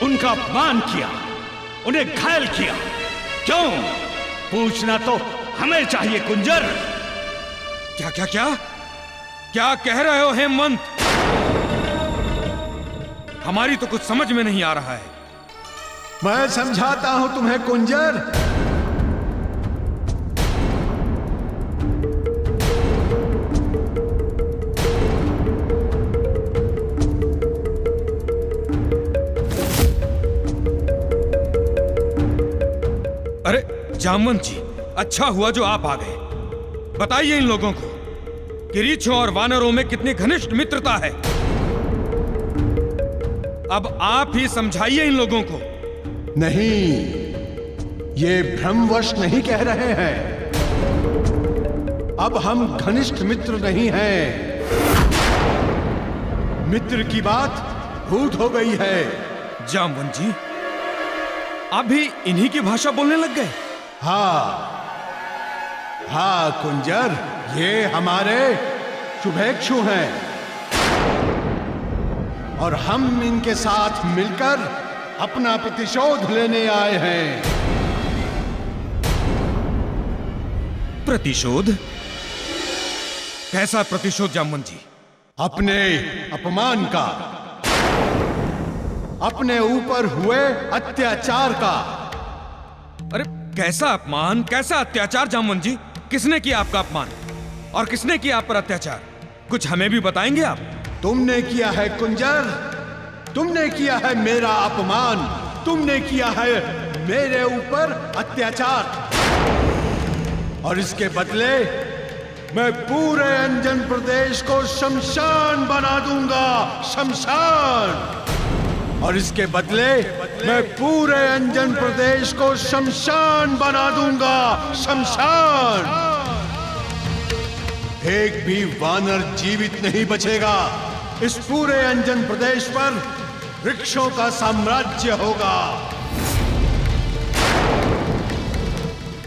उनका अपमान किया, उन्हें घायल किया। क्यों? पूछना तो हमें चाहिए कुंजर। क्या क्या क्या क्या कह रहे हो हेमवंत? हमारी तो कुछ समझ में नहीं आ रहा है। मैं समझाता हूं तुम्हें कुंजर। अरे जामवंत जी, अच्छा हुआ जो आप आ गए। बताइए इन लोगों को कि रीछों और वानरों में कितनी घनिष्ठ मित्रता है। अब आप ही समझाइए इन लोगों को। नहीं, ये भ्रमवश नहीं कह रहे हैं। अब हम घनिष्ठ मित्र नहीं हैं। मित्र की बात भूत हो गई है। जामवंत जी, आप भी इन्हीं की भाषा बोलने लग गए? हाँ कुंजर, ये हमारे शुभेच्छु हैं और हम इनके साथ मिलकर अपना प्रतिशोध लेने आए हैं। प्रतिशोध? कैसा प्रतिशोध जामवंत जी? अपने अपमान का, अपने ऊपर हुए अत्याचार का। अरे कैसा अपमान, कैसा अत्याचार जामवंत जी? किसने किया आपका अपमान और किसने किया आप पर अत्याचार? कुछ हमें भी बताएंगे आप? तुमने किया है कुंजर, तुमने किया है मेरा अपमान, तुमने किया है मेरे ऊपर अत्याचार, और इसके बदले मैं पूरे अंजन प्रदेश को शमशान बना दूंगा, शमशान। और इसके बदले मैं पूरे अंजन प्रदेश को शमशान बना दूंगा, शमशान। एक भी वानर जीवित नहीं बचेगा। इस पूरे अंजन प्रदेश पर वृक्षों का साम्राज्य होगा।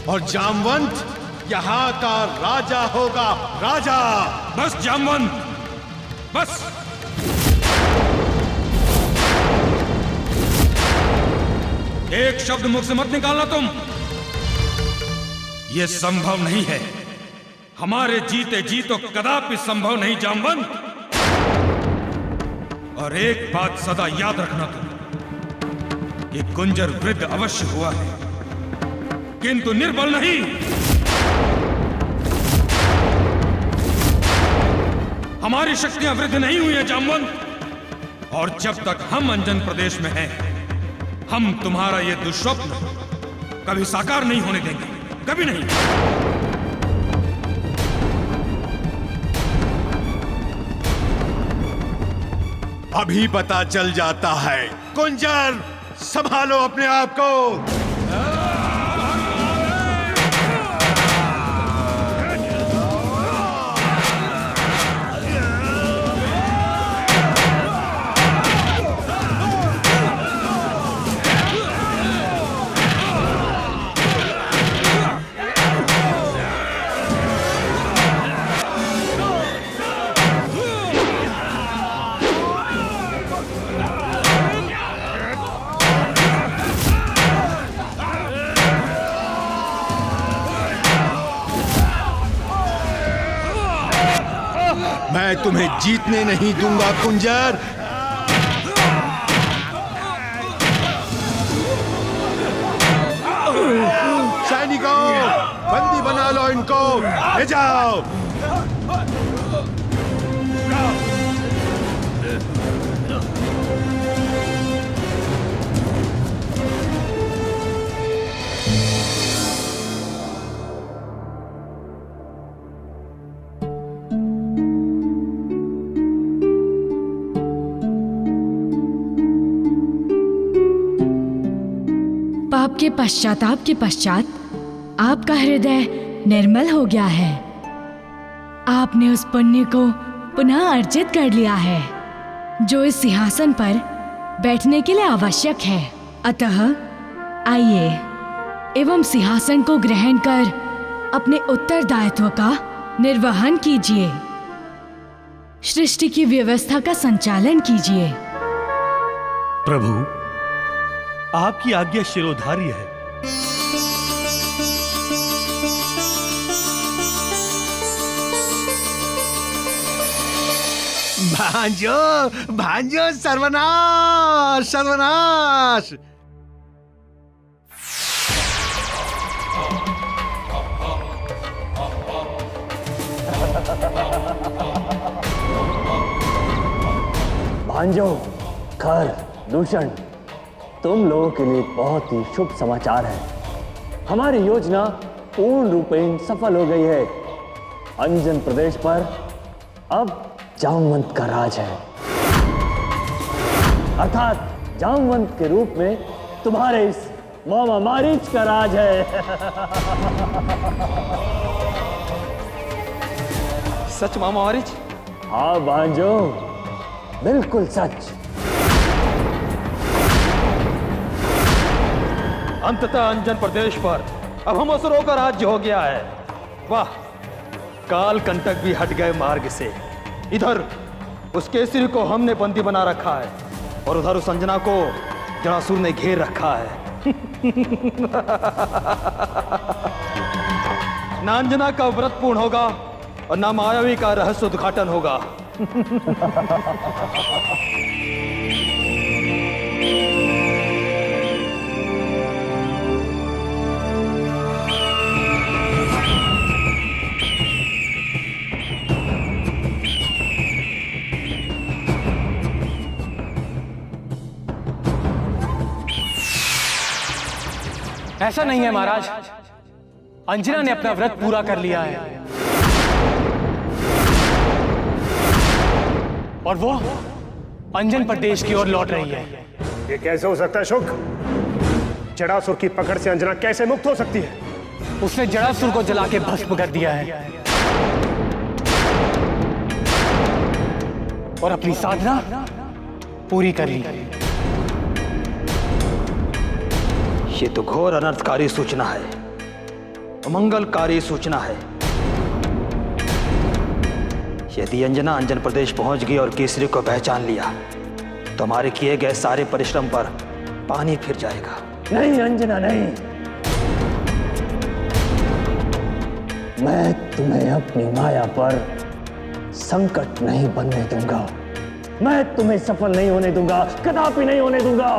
और जामवंत यहां का राजा होगा, राजा। बस जामवंत, बस। एक शब्द मुख से मत निकालना तुम। यह संभव नहीं है, हमारे जीते जी तो कदापि संभव नहीं जामवंत। और एक बात सदा याद रखना तुम, ये कुंजर वृद्ध अवश्य हुआ है, किंतु निर्बल नहीं। हमारी शक्तियां वृद्ध नहीं हुई हैं जामवंत। और जब तक हम अंजन प्रदेश में हैं, हम तुम्हारा ये दुष्स्वप्न कभी साकार नहीं होने देंगे, कभी नहीं। अभी पता चल जाता है। कुंजर, संभालो अपने आप को। मैं तुम्हें जीतने नहीं दूंगा कुंजर। सैनिकों, बंदी बना लो इनको, ले जाओ। पाप के पश्चाताप के पश्चात आपका हृदय निर्मल हो गया है। आपने उस पुण्य को पुनः अर्जित कर लिया है जो इस सिंहासन पर बैठने के लिए आवश्यक है। अतः आइए एवं सिंहासन को ग्रहण कर अपने उत्तरदायित्व का निर्वहन कीजिए, सृष्टि की व्यवस्था का संचालन कीजिए। प्रभु, आपकी आज्ञा शिरोधार्य है। भांजो भांजो, सर्वनाश सर्वनाश। भांजो, खर, दूषण, तुम लोगों के लिए बहुत ही शुभ समाचार है। हमारी योजना पूर्ण रूपेण सफल हो गई है। अंजन प्रदेश पर अब जामवंत का राज है, अर्थात जामवंत के रूप में तुम्हारे इस मामा मारीच का राज है। सच मामा मारीच? हाँ भांजो, बिल्कुल सच। अंततः अंजन प्रदेश पर अब हम असुरों का राज्य हो गया है। वाह, काल कंटक भी हट गए मार्ग से। इधर उस केसरी को हमने बंदी बना रखा है और उधर उस अंजना को जरासुर ने घेर रखा है। ना अंजना का व्रत पूर्ण होगा और ना मायावी का रहस्य उद्घाटन होगा। ऐसा नहीं है महाराज, अंजना ने अपना व्रत पूरा कर लिया है और वो अंजन प्रदेश की ओर लौट रही है। ये कैसे हो सकता है शुक? जटासुर की पकड़ से अंजना कैसे मुक्त हो सकती है? उसने जटासुर को जला के भस्म कर दिया है और अपनी साधना पूरी कर ली। ये तो घोर अनर्थकारी सूचना है, अमंगलकारी सूचना है। यदि अंजना अंजन प्रदेश पहुंच गई और केसरी को पहचान लिया तो हमारे किए गए सारे परिश्रम पर पानी फिर जाएगा। नहीं अंजना, नहीं। मैं तुम्हें अपनी माया पर संकट नहीं बनने दूंगा। मैं तुम्हें सफल नहीं होने दूंगा, कदापि नहीं होने दूंगा।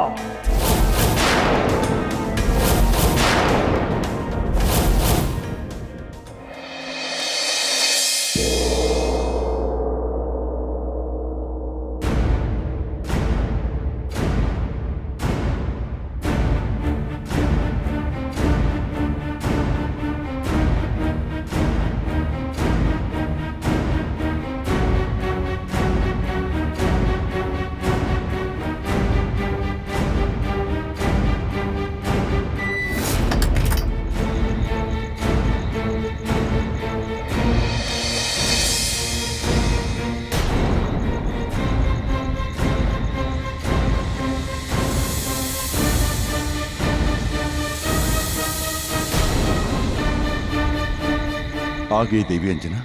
आ गई देवी अंजना,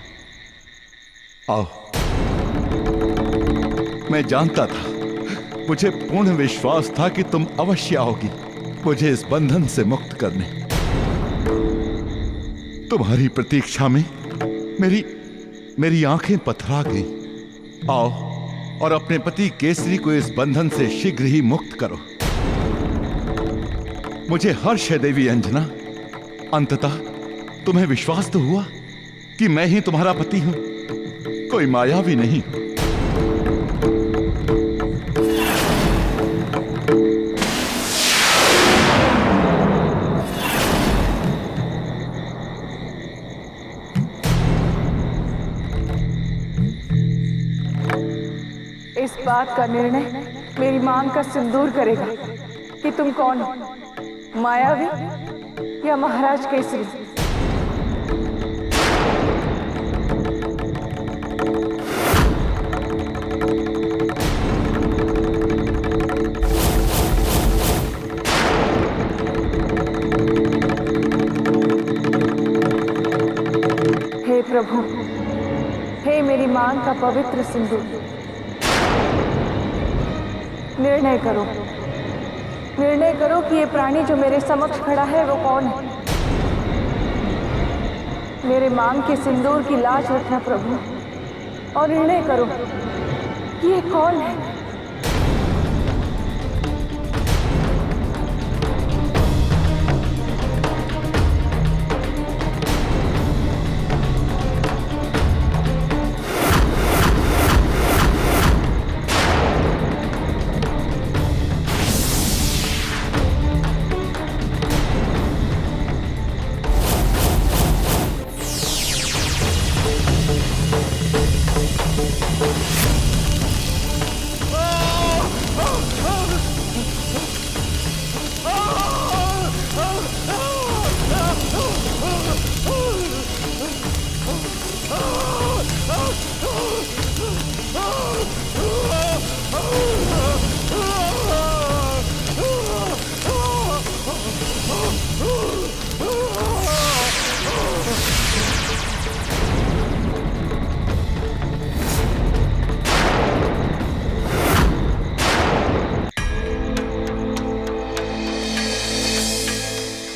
आओ। मैं जानता था, मुझे पूर्ण विश्वास था कि तुम अवश्य आओगी मुझे इस बंधन से मुक्त करने। तुम्हारी प्रतीक्षा में मेरी आंखें पथरा गईं। आओ और अपने पति केसरी को इस बंधन से शीघ्र ही मुक्त करो। मुझे हर्ष है देवी अंजना, अंततः तुम्हें विश्वास तो हुआ कि मैं ही तुम्हारा पति हूं, कोई मायावी नहीं। इस बात का निर्णय मेरी मांग का सिंदूर करेगा कि तुम कौन हो, मायावी या महाराज केसरी। हे प्रभु, हे मेरी मांग का पवित्र सिंदूर, निर्णय करो, निर्णय करो कि ये प्राणी जो मेरे समक्ष खड़ा है वो कौन है। मेरे मांग के सिंदूर की लाज रखना प्रभु, और निर्णय करो कि ये कौन है।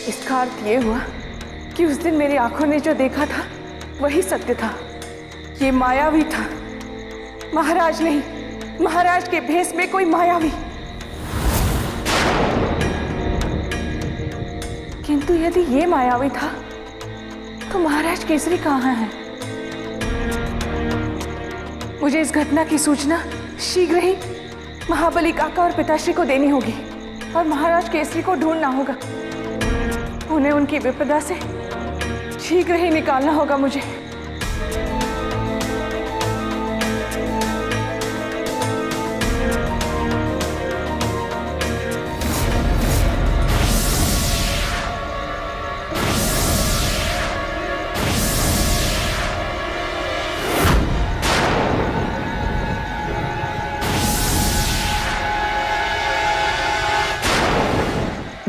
इसका अर्थ ये हुआ कि उस दिन मेरी आंखों ने जो देखा था वही सत्य था। ये मायावी था, महाराज नहीं, महाराज के भेष में कोई मायावी। किंतु यदि ये मायावी था तो महाराज केसरी कहाँ है? मुझे इस घटना की सूचना शीघ्र ही महाबली काका और पिताश्री को देनी होगी और महाराज केसरी को ढूंढना होगा। उन्हें उनकी विपदा से शीघ्र ही निकालना होगा मुझे।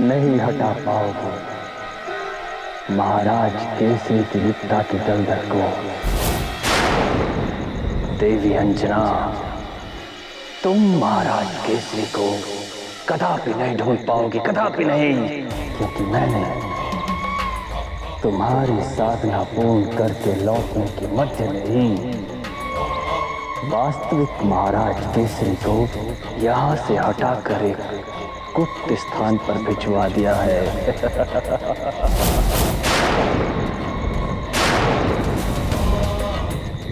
नहीं हटा पाओगे महाराज केसरी की विपदा की दलदल को। देवी अंजना, तुम महाराज केसरी को कदापि नहीं ढूंढ पाओगे, कदापि नहीं, क्योंकि मैंने तुम्हारी साधना पूर्ण करके लौटने के मध्य में ही वास्तविक महाराज केसरी को यहाँ से हटाकर एक गुप्त स्थान पर भिजवा दिया है।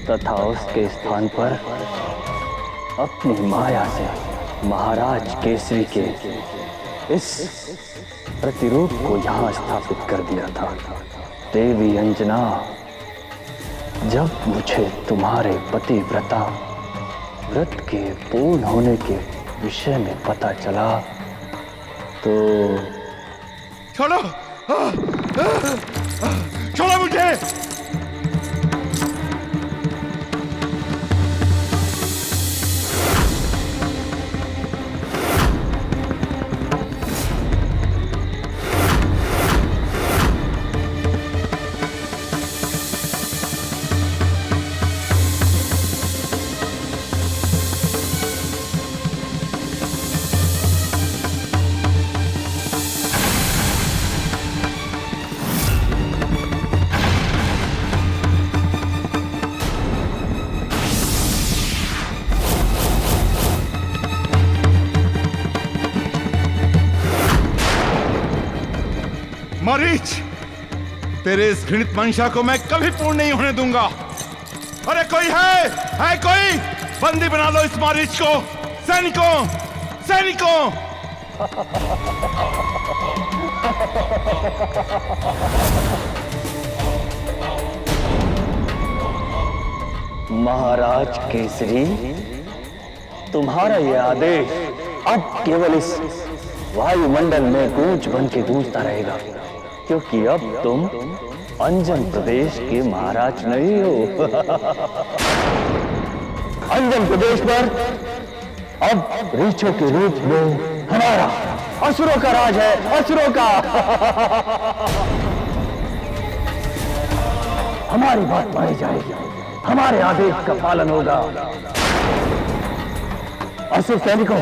तथा उसके स्थान पर अपनी माया से महाराज केसरी के इस प्रतिरूप को यहाँ स्थापित कर दिया था। देवी अंजना, जब मुझे तुम्हारे पतिव्रता व्रत के पूर्ण होने के विषय में पता चला तो छोड़ो, छोड़ो मुझे। मरीच, तेरे इस घृणित मंशा को मैं कभी पूर्ण नहीं होने दूंगा। अरे कोई है कोई? बंदी बना लो इस मरीच को। सैनिकों, सैनिकों! महाराज केसरी, तुम्हारा यह आदेश अब केवल इस वायुमंडल में गूंज बन के गूंजता रहेगा, क्योंकि अब तुम अंजन प्रदेश के महाराज नहीं हो। अंजन प्रदेश पर अब रीछों के रूप में हमारा असुरों का राज है, असुरों का। हमारी बात मानी जाएगी, हमारे आदेश का पालन होगा। असुर सैनिकों,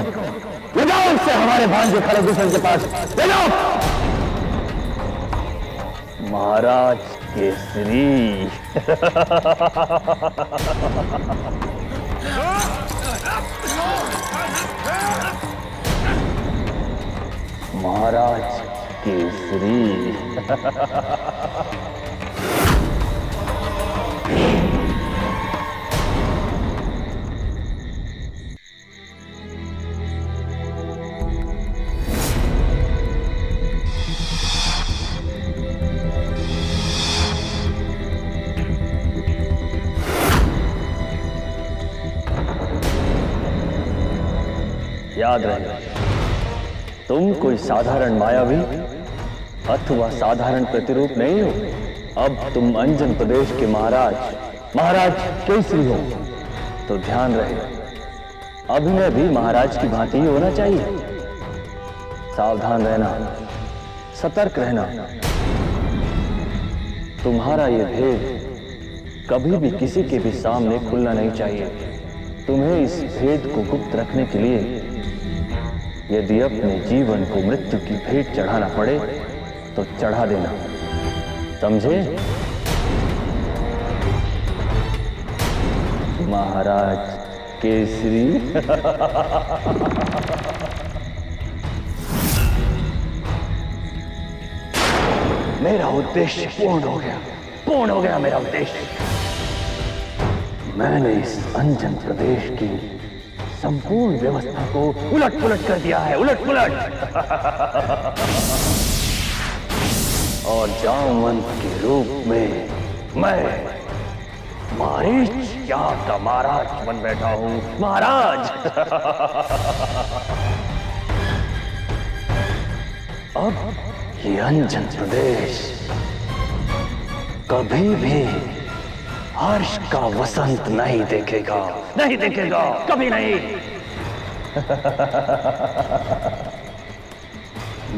ले जाओ इससे हमारे भांजे खरदूषण के पास, ले जाओ। महाराज केसरी। महाराज केसरी। याद रहे, तुम कोई साधारण मायावी अथवा साधारण प्रतिरूप नहीं हो। अब तुम अंजन प्रदेश के महाराज केसरी हो। तो ध्यान रहे, अभिनय भी महाराज की भांति ही होना चाहिए। सावधान रहना, सतर्क रहना। तुम्हारा ये भेद कभी भी किसी के भी सामने खुलना नहीं चाहिए। तुम्हें इस भेद को गुप्त रखने के लिए यदि अपने जीवन को मृत्यु की भेंट चढ़ाना पड़े तो चढ़ा देना, समझे? महाराज केसरी। मेरा उद्देश्य पूर्ण हो गया मेरा उद्देश्य। मैंने इस अंजन प्रदेश की संपूर्ण व्यवस्था को उलट-पुलट कर दिया है, उलट-पुलट। और जामवंत के रूप में मैं मारीच यहाँ का महाराज बन बैठा हूँ, महाराज। अब ये अंजन प्रदेश कभी भी हर्ष का वसंत नहीं देखेगा, कभी नहीं।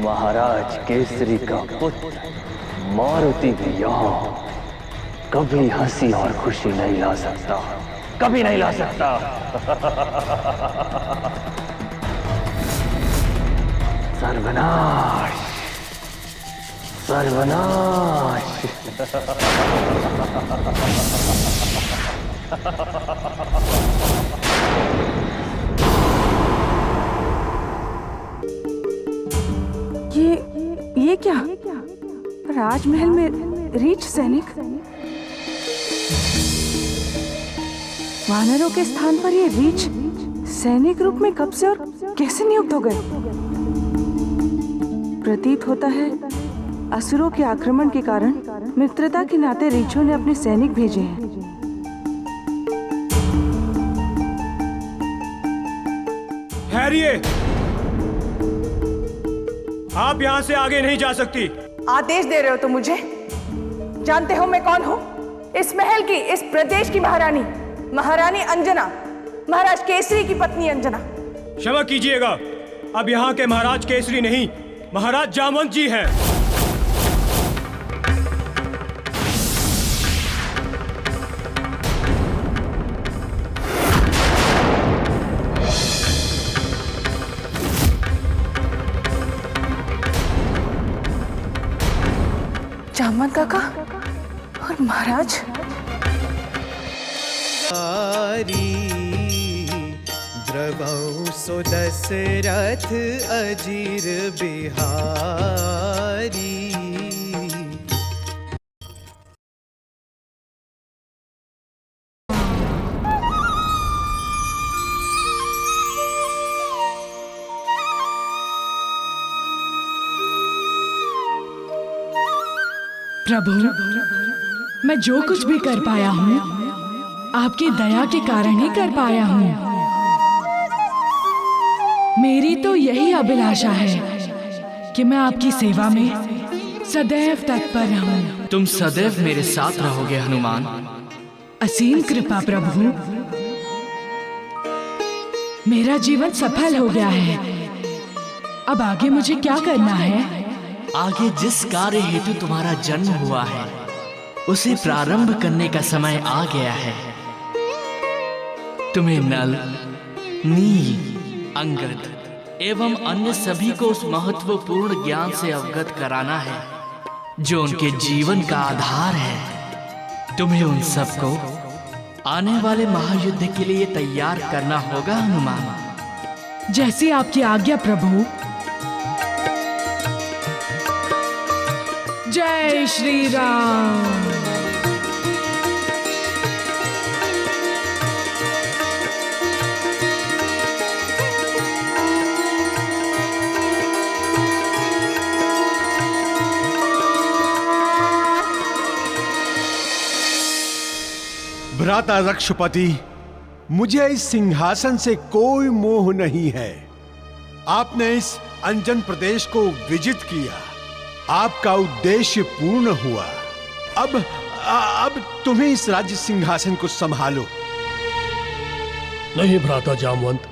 महाराज केसरी का पुत्र मारुति भी यहाँ कभी हंसी और खुशी नहीं ला सकता, कभी नहीं ला सकता। सर्वनाश, सर्वनाश। ये क्या? राजमहल में रीछ सैनिक? वानरों के स्थान पर ये रीछ सैनिक रूप में कब से और कैसे नियुक्त हो गए? प्रतीत होता है असुरों के आक्रमण के कारण मित्रता के नाते रीछों ने अपने सैनिक भेजे हैं। ठहरिए, आप यहाँ से आगे नहीं जा सकती। आदेश दे रहे हो तो मुझे? जानते हो मैं कौन हूँ? इस महल की, इस प्रदेश की महारानी, महारानी अंजना, महाराज केसरी की पत्नी अंजना। क्षमा कीजिएगा, अब यहाँ के महाराज केसरी नहीं, महाराज जामवंत जी हैं। जामवंत काका और महाराज। द्रवौ सो दशरथ अजीर बिहारी। प्रभु, मैं जो कुछ भी कर पाया हूँ आपकी दया के कारण ही कर पाया हूँ। मेरी तो यही अभिलाषा है कि मैं आपकी सेवा में सदैव तत्पर रहूं। तुम सदैव मेरे साथ रहोगे हनुमान। असीम कृपा प्रभु। मेरा जीवन सफल हो गया है। अब आगे मुझे क्या करना है? आगे जिस कार्य हेतु तुम्हारा जन्म हुआ है उसे प्रारंभ करने का समय आ गया है। तुम्हें नल, नील, अंगद एवं अन्य सभी को उस महत्वपूर्ण ज्ञान से अवगत कराना है जो उनके जीवन का आधार है। तुम्हें उन सबको आने वाले महायुद्ध के लिए तैयार करना होगा हनुमान। जैसी आपकी आज्ञा प्रभु। जय श्री राम। भ्राता रक्षपति, मुझे इस सिंहासन से कोई मोह नहीं है। आपने इस अंजन प्रदेश को विजित किया, आपका उद्देश्य पूर्ण हुआ। अब तुम्हें इस राज्य सिंहासन को संभालो। नहीं भ्राता जामवंत,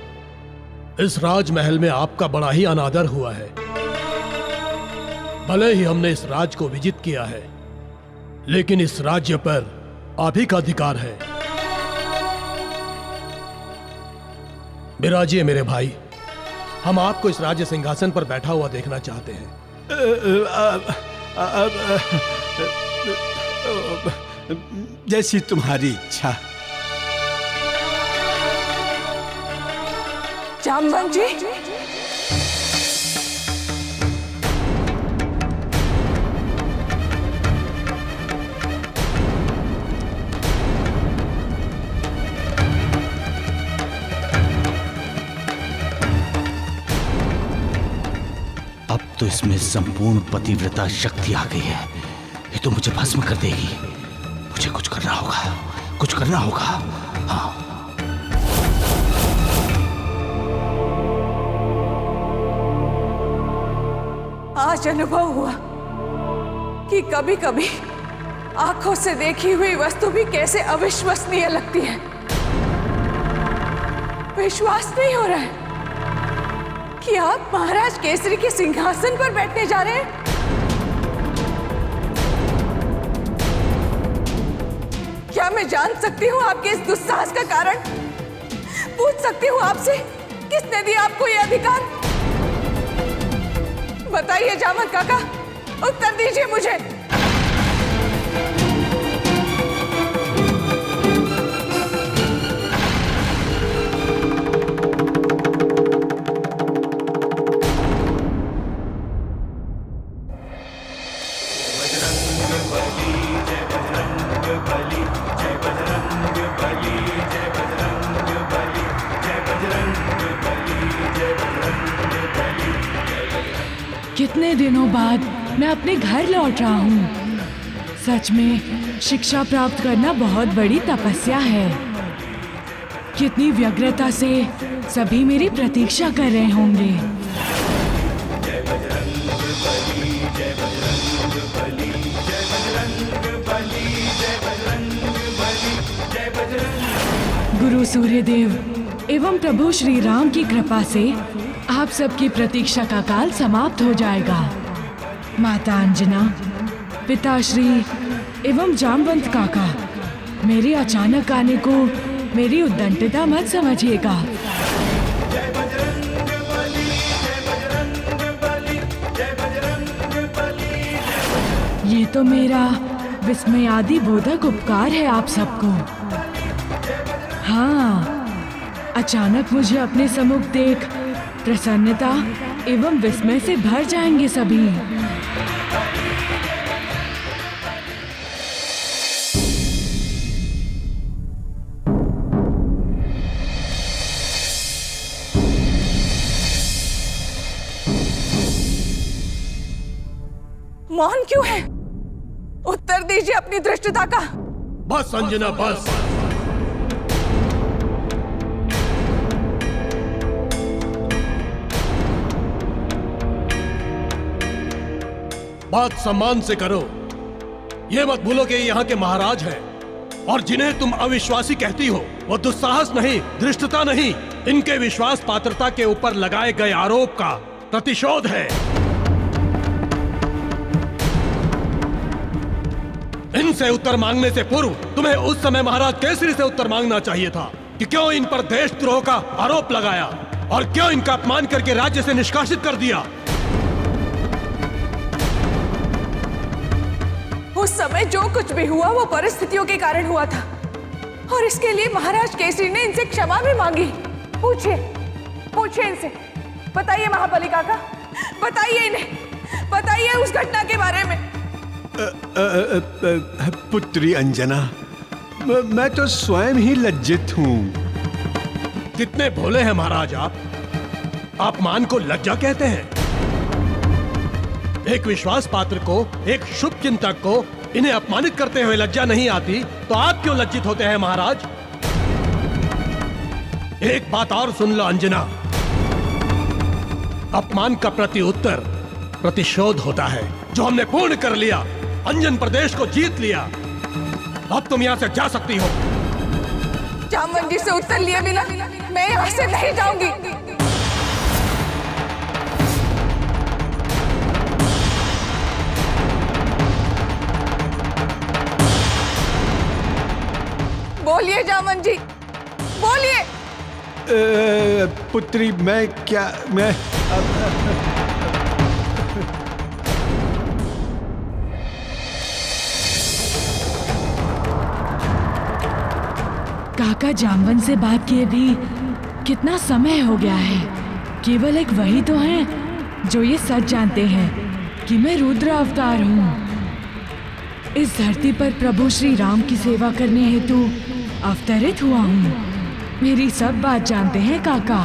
इस राजमहल में आपका बड़ा ही अनादर हुआ है। भले ही हमने इस राज्य को विजित किया है, लेकिन इस राज्य पर आप ही का अधिकार है। विराजिए मेरे भाई, हम आपको इस राज्य सिंहासन पर बैठा हुआ देखना चाहते हैं। जैसी तुम्हारी इच्छा। जामवंत जी, अब तो इसमें संपूर्ण पतिव्रता शक्ति आ गई है। ये तो मुझे भस्म कर देगी। मुझे कुछ करना होगा, कुछ करना होगा। हाँ। आज अनुभव हुआ कि कभी कभी आंखों से देखी हुई वस्तु भी कैसे अविश्वसनीय लगती है। विश्वास नहीं हो रहा है कि आप महाराज केसरी के सिंहासन पर बैठने जा रहे हैं। क्या मैं जान सकती हूँ आपके इस दुस्साहस का कारण? पूछ सकती हूँ आपसे, किसने दिया आपको ये अधिकार? बताइए जामवंत काका, उत्तर दीजिए मुझे। कितने दिनों बाद मैं अपने घर लौट रहा हूँ। सच में शिक्षा प्राप्त करना बहुत बड़ी तपस्या है। कितनी व्यग्रता से सभी मेरी प्रतीक्षा कर रहे होंगे। गुरु सूर्यदेव एवं प्रभु श्री राम की कृपा से आप सबकी प्रतीक्षा का काल समाप्त हो जाएगा। माता अंजना, पिताश्री एवं जामवंत काका, मेरे अचानक आने को मेरी उद्दंडता मत समझिएगा। ये तो मेरा विस्मयादि बोधक उपकार है आप सबको। हाँ, अचानक मुझे अपने सम्मुख देख प्रसन्नता एवं विस्मय से भर जाएंगे सभी। मौन क्यों है? उत्तर दीजिए अपनी धृष्टता का। बस अंजना, बस। बात सम्मान से करो। ये मत भूलो कि यहाँ के महाराज हैं, और जिन्हें तुम अविश्वासी कहती हो वो दुस्साहस नहीं, धृष्टता नहीं, इनके विश्वास पात्रता के ऊपर लगाए गए आरोप का प्रतिशोध है। इनसे उत्तर मांगने से पूर्व तुम्हें उस समय महाराज केसरी से उत्तर मांगना चाहिए था कि क्यों इन पर देशद्रोह का आरोप लगाया। और क्यों इनका अपमान करके राज्य से निष्कासित कर दिया? उस समय जो कुछ भी हुआ वो परिस्थितियों के कारण हुआ था और इसके लिए महाराज केसरी ने इनसे क्षमा भी मांगी। पूछिए पूछिए इनसे। बताइए महाबली काका, बताइए इन्हें, बताइए उस घटना के बारे में। पुत्री अंजना, मैं तो स्वयं ही लज्जित हूं। कितने भोले हैं महाराज आप। अपमान को लज्जा कहते हैं। एक विश्वास पात्र को, एक शुभ चिंतक को इन्हें अपमानित करते हुए लज्जा नहीं आती तो आप क्यों लज्जित होते हैं महाराज? एक बात और सुन लो अंजना, अपमान का प्रति उत्तर प्रतिशोध होता है, जो हमने पूर्ण कर लिया। अंजन प्रदेश को जीत लिया। अब तुम यहां से जा सकती हो। जामवंत जी से उत्तर लिए बिना मैं यहां से नहीं जाऊंगी। बोलिए जामवंत जी, बोलिए। पुत्री मैं क्या, मैं काका जामवंत से बात किए भी कितना समय हो गया है। केवल एक वही तो है जो ये सच जानते हैं कि मैं रुद्र अवतार हूँ। इस धरती पर प्रभु श्री राम की सेवा करने हेतु अवतरित हुआ हूँ। मेरी सब बात जानते हैं काका।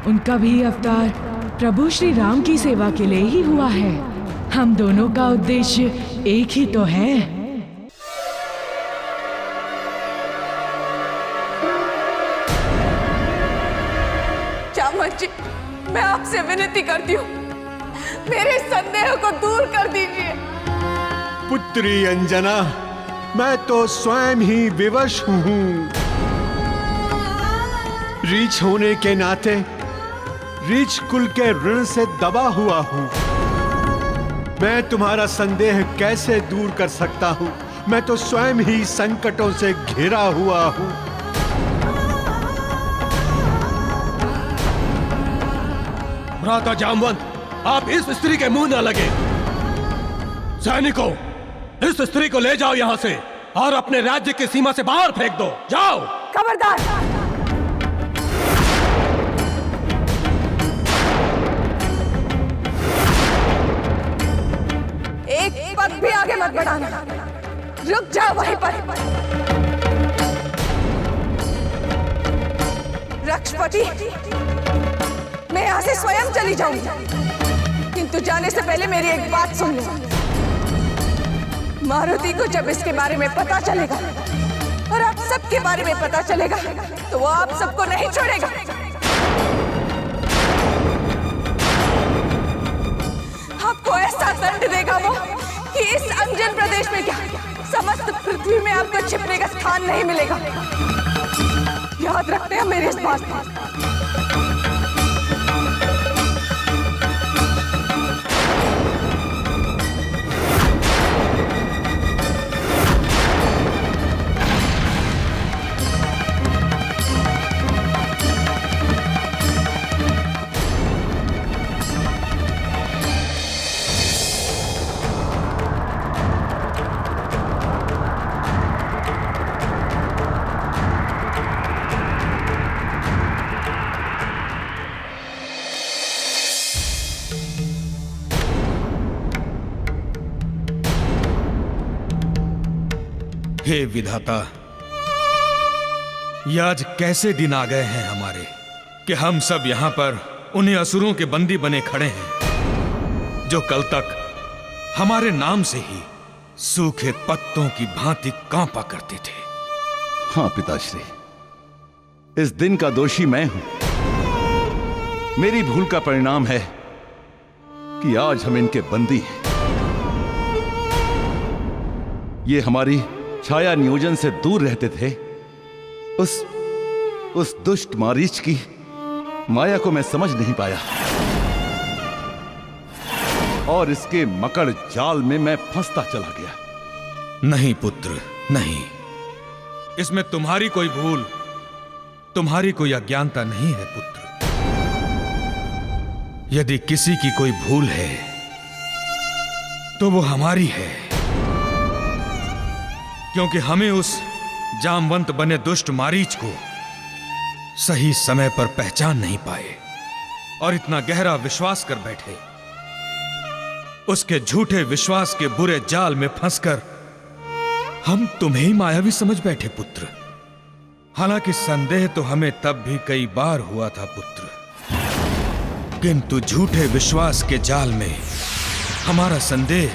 उनका भी अवतार प्रभु श्री राम की सेवा के लिए ही हुआ है। हम दोनों का उद्देश्य एक ही तो है। जी, मैं आपसे विनती करती हूँ, मेरे संदेह को दूर कर दीजिए। पुत्री अंजना, मैं तो स्वयं ही विवश हूँ। रीछ होने के नाते रीछ कुल के ऋण से दबा हुआ हूँ। मैं तुम्हारा संदेह कैसे दूर कर सकता हूँ? मैं तो स्वयं ही संकटों से घिरा हुआ हूँ। भ्राता जामवंत, आप इस स्त्री के मुंह न लगे। सैनिकों, इस स्त्री को ले जाओ यहां से और अपने राज्य की सीमा से बाहर फेंक दो। जाओ। खबरदार। एक पग भी आगे मत बढ़ाना। रुक जाओ वहीं पर। रक्षपति, मैं यहाँ से स्वयं चली जाऊंगी, किंतु जाने से पहले मेरी एक बात सुन लो। मारुति को जब इसके बारे में पता चलेगा और आप सबके बारे में पता चलेगा तो वो आप सबको नहीं छोड़ेगा। आपको ऐसा दंड देगा वो कि इस अंजन प्रदेश में क्या, समस्त पृथ्वी में आपको छिपने का स्थान नहीं मिलेगा। याद रखते हैं मेरे इस बात को। हे विधाता, ये आज कैसे दिन आ गए हैं हमारे कि हम सब यहां पर उन्हीं असुरों के बंदी बने खड़े हैं जो कल तक हमारे नाम से ही सूखे पत्तों की भांति कांपा करते थे। हाँ पिताश्री, इस दिन का दोषी मैं हूं। मेरी भूल का परिणाम है कि आज हम इनके बंदी हैं। ये हमारी छाया नियोजन से दूर रहते थे। उस दुष्ट मारीच की माया को मैं समझ नहीं पाया और इसके मकड़ जाल में मैं फंसता चला गया। नहीं पुत्र, नहीं। इसमें तुम्हारी कोई भूल, तुम्हारी कोई अज्ञानता नहीं है पुत्र। यदि किसी की कोई भूल है तो वो हमारी है, क्योंकि हमें उस जामवंत बने दुष्ट मारीच को सही समय पर पहचान नहीं पाए और इतना गहरा विश्वास कर बैठे। उसके झूठे विश्वास के बुरे जाल में फंसकर हम तुम्हें ही मायावी समझ बैठे पुत्र। हालांकि संदेह तो हमें तब भी कई बार हुआ था पुत्र, किंतु झूठे विश्वास के जाल में हमारा संदेह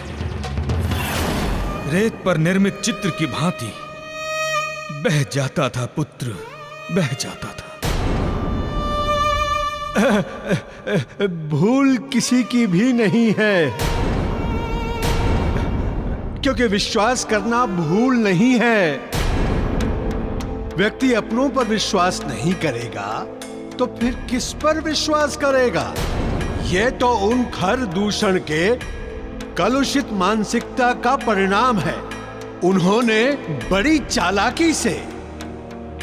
रेत पर निर्मित चित्र की भांति बह जाता था पुत्र, बह जाता था। भूल किसी की भी नहीं है, क्योंकि विश्वास करना भूल नहीं है। व्यक्ति अपनों पर विश्वास नहीं करेगा तो फिर किस पर विश्वास करेगा? यह तो उन खर दूषण के कलुषित मानसिकता का परिणाम है। उन्होंने बड़ी चालाकी से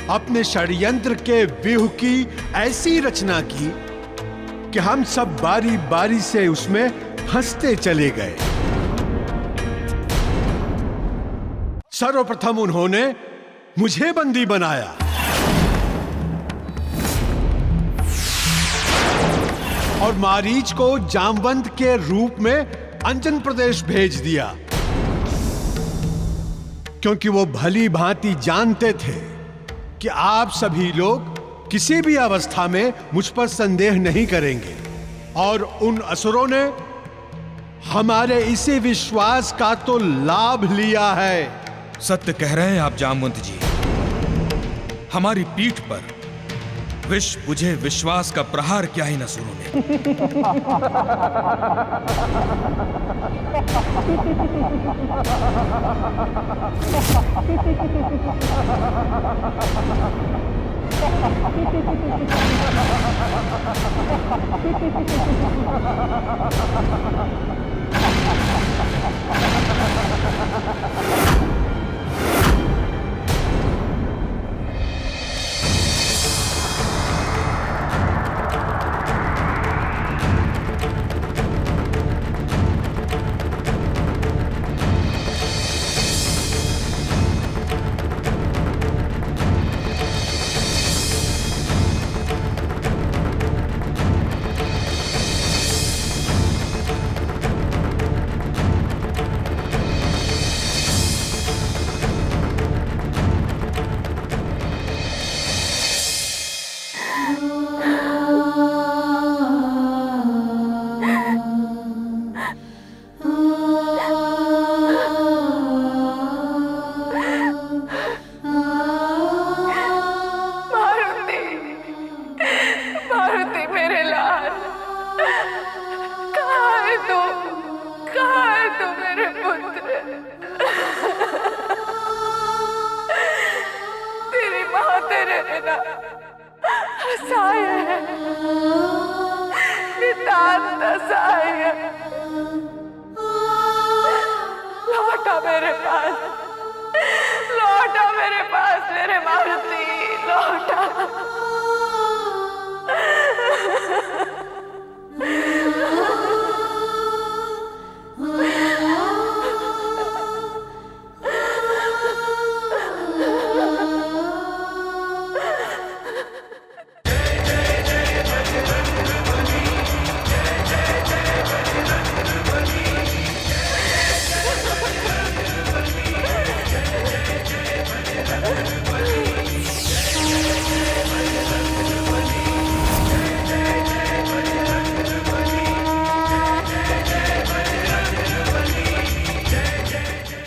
अपने षड्यंत्र के व्यूह की ऐसी रचना की कि हम सब बारी बारी से उसमें फंसते चले गए। सर्वप्रथम उन्होंने मुझे बंदी बनाया, और मारीच को जामवंत के रूप में अंजन प्रदेश भेज दिया, क्योंकि वो भली भांति जानते थे कि आप सभी लोग किसी भी अवस्था में मुझ पर संदेह नहीं करेंगे। और उन असुरों ने हमारे इसी विश्वास का तो लाभ लिया है। सत्य कह रहे हैं आप जामवंत जी। हमारी पीठ पर विष बुझे विश्वास का प्रहार क्या ही न सुनो ने। लौटा मेरे पास, लौटा मेरे पास मेरे मारुति, लौटा।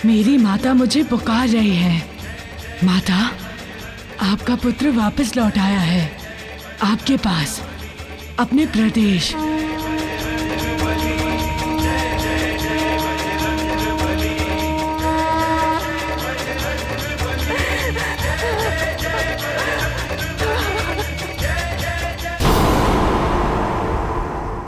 मेरी माता मुझे पुकार रही है। माता, आपका पुत्र वापस लौट आया है आपके पास, अपने प्रदेश।